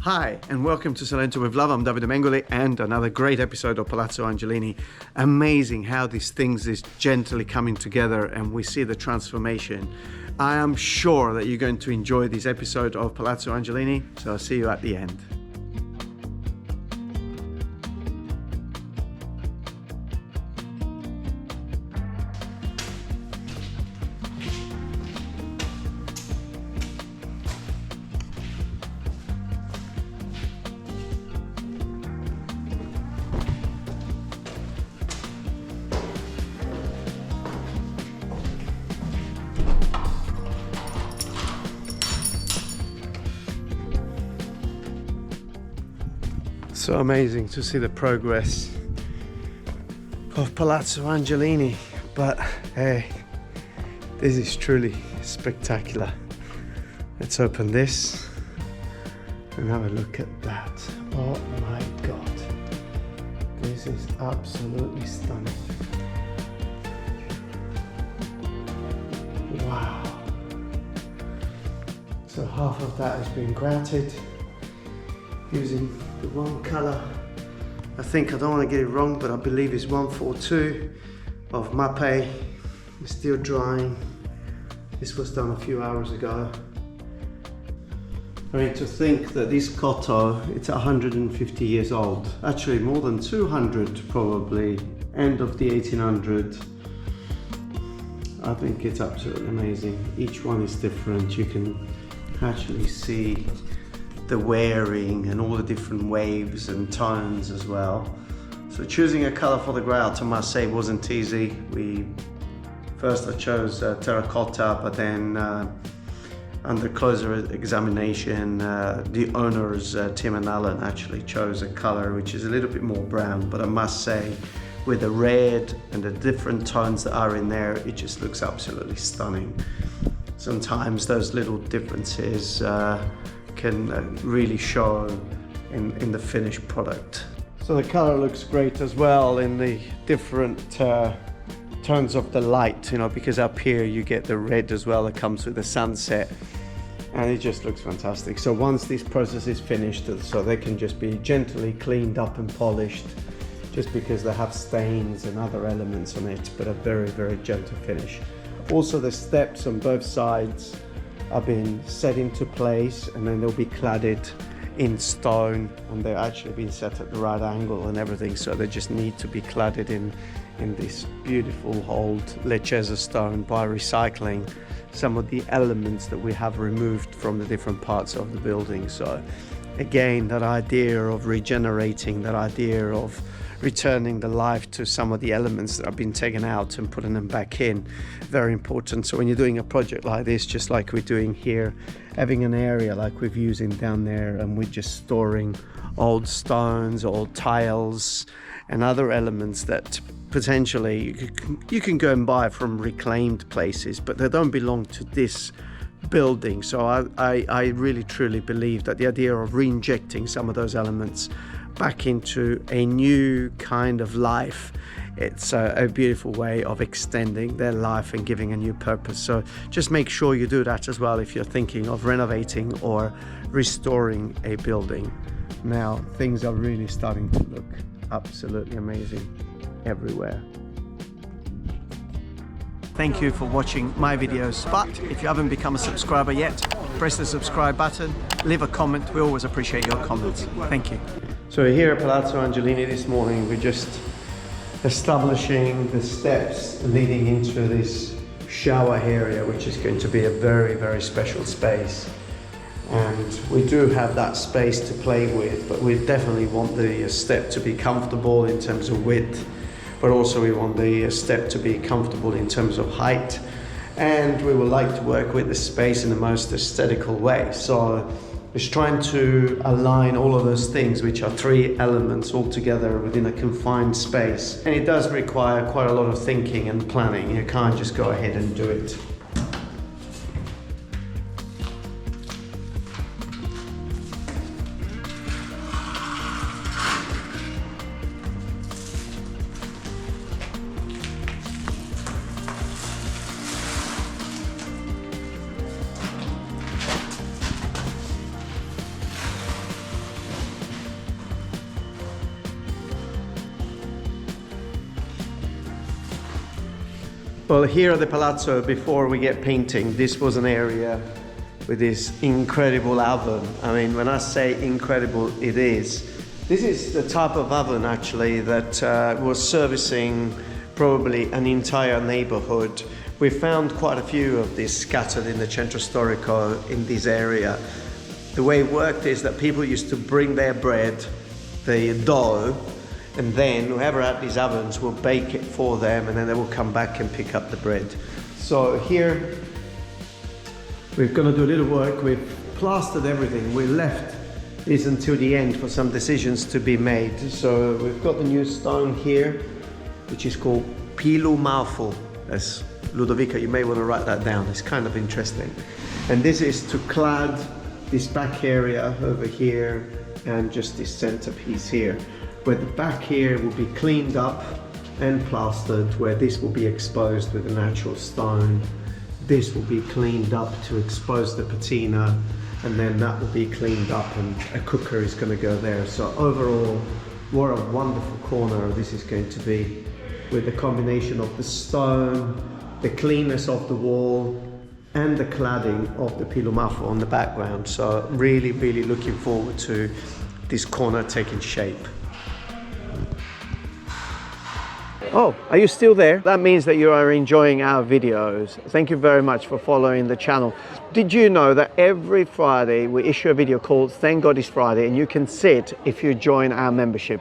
Hi, and welcome to Salento with Love. I'm Davide Mengoli, and another great episode of Palazzo Angelini. Amazing how these things is gently coming together and we see the transformation. I am sure that you're going to enjoy this episode of Palazzo Angelini, so I'll see you at the end. So amazing to see the progress of Palazzo Angelini, but hey, this is truly spectacular. Let's open this and have a look at that. Oh my God, this is absolutely stunning. Wow. So half of that has been granted using the wrong color. I don't want to get it wrong, but I believe it's 142 of Mape. It's still drying. This was done a few hours ago. I mean, to think that this cotto, it's 150 years old. Actually, more than 200 probably, end of the 1800s. I think it's absolutely amazing. Each one is different. You can actually see the wearing and all the different waves and tones as well. So choosing a color for the grout, I must say, wasn't easy. First I chose terracotta, but then under closer examination, the owners, Tim and Alan, actually chose a color which is a little bit more brown, but I must say, with the red and the different tones that are in there, it just looks absolutely stunning. Sometimes those little differences can really show in the finished product. So the color looks great as well in the different tones of the light, because up here you get the red as well that comes with the sunset, and it just looks fantastic. So once this process is finished, so they can just be gently cleaned up and polished, just because they have stains and other elements on it, but a very, very gentle finish. Also, the steps on both sides have been set into place, and then they'll be cladded in stone, and they're actually been set at the right angle and everything, so they just need to be cladded in this beautiful old Lecce stone by recycling some of the elements that we have removed from the different parts of the building. So again, that idea of regenerating, that idea of returning the life to some of the elements that have been taken out and putting them back in, very important. So when you're doing a project like this, just like we're doing here, having an area like we're using down there, and we're just storing old stones, old tiles and other elements that potentially you can go and buy from reclaimed places, but they don't belong to this building. So I really truly believe that the idea of re-injecting some of those elements back into a new kind of life, it's a beautiful way of extending their life and giving a new purpose. So just make sure you do that as well if you're thinking of renovating or restoring a building. Now things are really starting to look absolutely amazing everywhere. Thank you for watching my videos, but if you haven't become a subscriber yet, press the subscribe button, leave a comment. We always appreciate your comments. Thank you. So here at Palazzo Angelini this morning, we're just establishing the steps leading into this shower area, which is going to be a very, very special space. And we do have that space to play with, but we definitely want the step to be comfortable in terms of width, but also we want the step to be comfortable in terms of height. And we would like to work with the space in the most aesthetical way. So it's trying to align all of those things, which are three elements all together within a confined space. And it does require quite a lot of thinking and planning. You can't just go ahead and do it. Well, here at the Palazzo, before we get painting, this was an area with this incredible oven. I mean, when I say incredible, it is. This is the type of oven actually that was servicing probably an entire neighborhood. We found quite a few of these scattered in the Centro Storico in this area. The way it worked is that people used to bring their bread, the dough, and then whoever had these ovens will bake it for them, and then they will come back and pick up the bread. So here we're going to do a little work. We've plastered everything. We left this until the end for some decisions to be made. So we've got the new stone here, which is called Pilumafu. As Ludovica, you may want to write that down. It's kind of interesting. And this is to clad this back area over here and just this center piece here, where the back here will be cleaned up and plastered, where this will be exposed with a natural stone. This will be cleaned up to expose the patina, and then that will be cleaned up and a cooker is going to go there. So overall, what a wonderful corner this is going to be, with the combination of the stone, the cleanness of the wall, and the cladding of the Pilumafu on the background. So really, really looking forward to this corner taking shape. Oh, are you still there? That means that you are enjoying our videos. Thank you very much for following the channel. Did you know that every Friday we issue a video called Thank God It's Friday, and you can sit if you join our membership?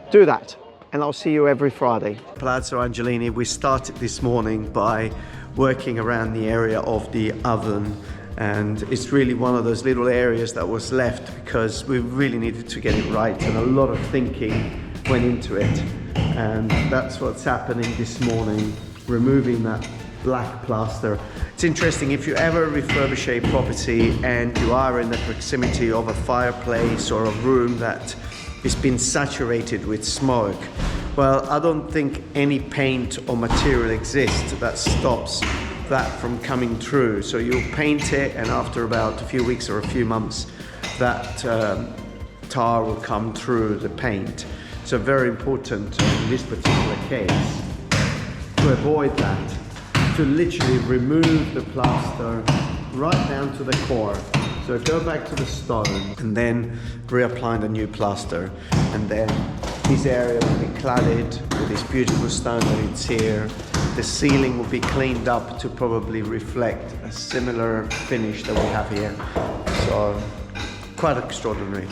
Do that, and I'll see you every Friday. Palazzo Angelini, we started this morning by working around the area of the oven, and it's really one of those little areas that was left because we really needed to get it right, and a lot of thinking went into it. And that's what's happening this morning, removing that black plaster. It's interesting, if you ever refurbish a property and you are in the proximity of a fireplace or a room that has been saturated with smoke, well, I don't think any paint or material exists that stops that from coming through. So you'll paint it, and after about a few weeks or a few months, that tar will come through the paint. So very important in this particular case to avoid that, to literally remove the plaster right down to the core. So go back to the stone and then reapply the new plaster, and then this area will be cladded with this beautiful stone that it's here. The ceiling will be cleaned up to probably reflect a similar finish that we have here. So quite extraordinary.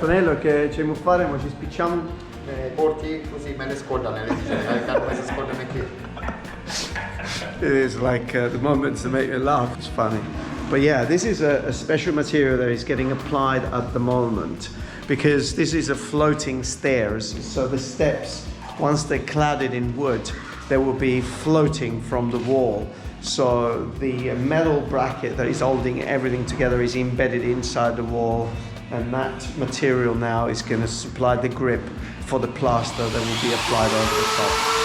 Antonello, che ci faremo, ci spicciamo? Porti così me ne scordano le come si scordano qui. It is like the moments that make me laugh. It's funny. But yeah, this is a special material that is getting applied at the moment, because this is a floating stairs. So the steps, once they're cladded in wood, they will be floating from the wall. So the metal bracket that is holding everything together is embedded inside the wall, and that material now is going to supply the grip for the plaster that will be applied over the top.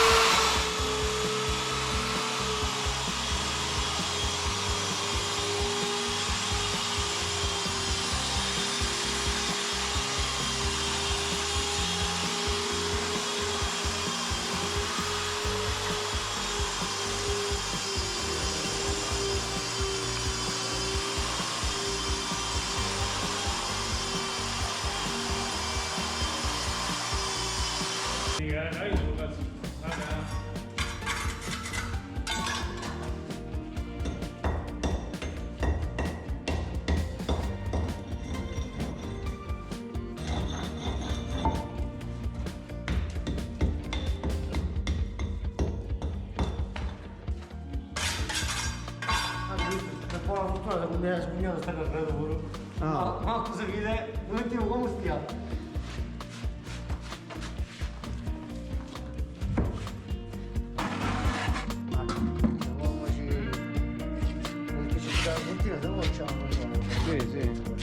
per poi la fortuna secondo me sta carrendo pure. Ma cosa vede? Non mettiamo come stia. Sì, sì.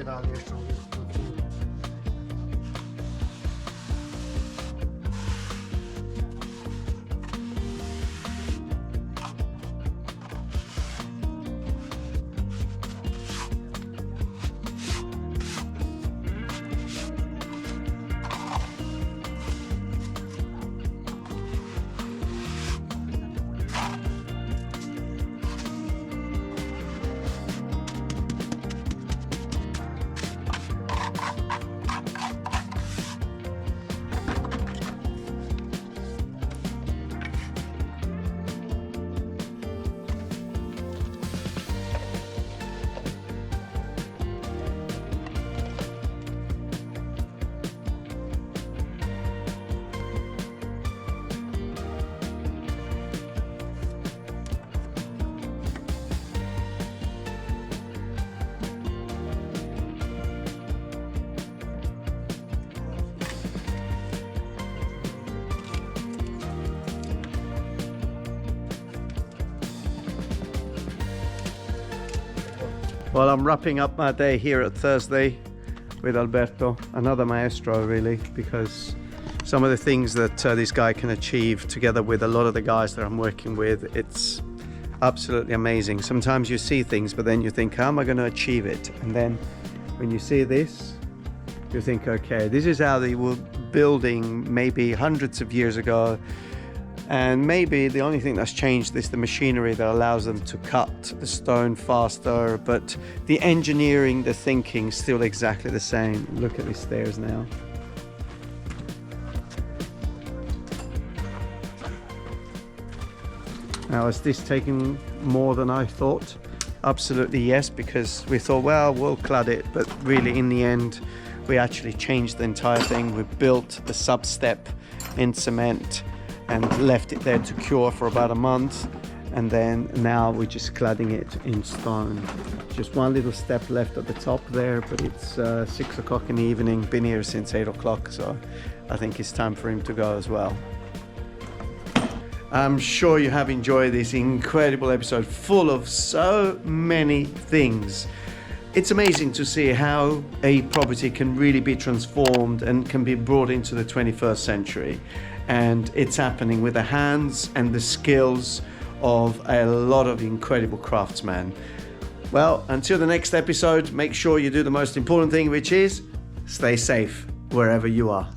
Da destra. Well, I'm wrapping up my day here at Thursday with Alberto, another maestro really, because some of the things that this guy can achieve together with a lot of the guys that I'm working with, it's absolutely amazing. Sometimes you see things, but then you think, how am I going to achieve it? And then when you see this, you think, okay, this is how they were building maybe hundreds of years ago. And maybe the only thing that's changed is the machinery that allows them to cut the stone faster, but the engineering, the thinking, still exactly the same. Look at these stairs now. Now, is this taking more than I thought? absolutely yes, because we thought, well, we'll clad it, but really in the end we actually changed the entire thing. We built the sub step in cement and left it there to cure for about a month, and then now we're just cladding it in stone. Just one little step left at the top there, but it's 6 o'clock in the evening. Been here since 8 o'clock, so I think it's time for him to go as well. I'm sure you have enjoyed this incredible episode full of so many things. It's amazing to see how a property can really be transformed and can be brought into the 21st century. And it's happening with the hands and the skills of a lot of incredible craftsmen. Well, until the next episode, make sure you do the most important thing, which is stay safe wherever you are.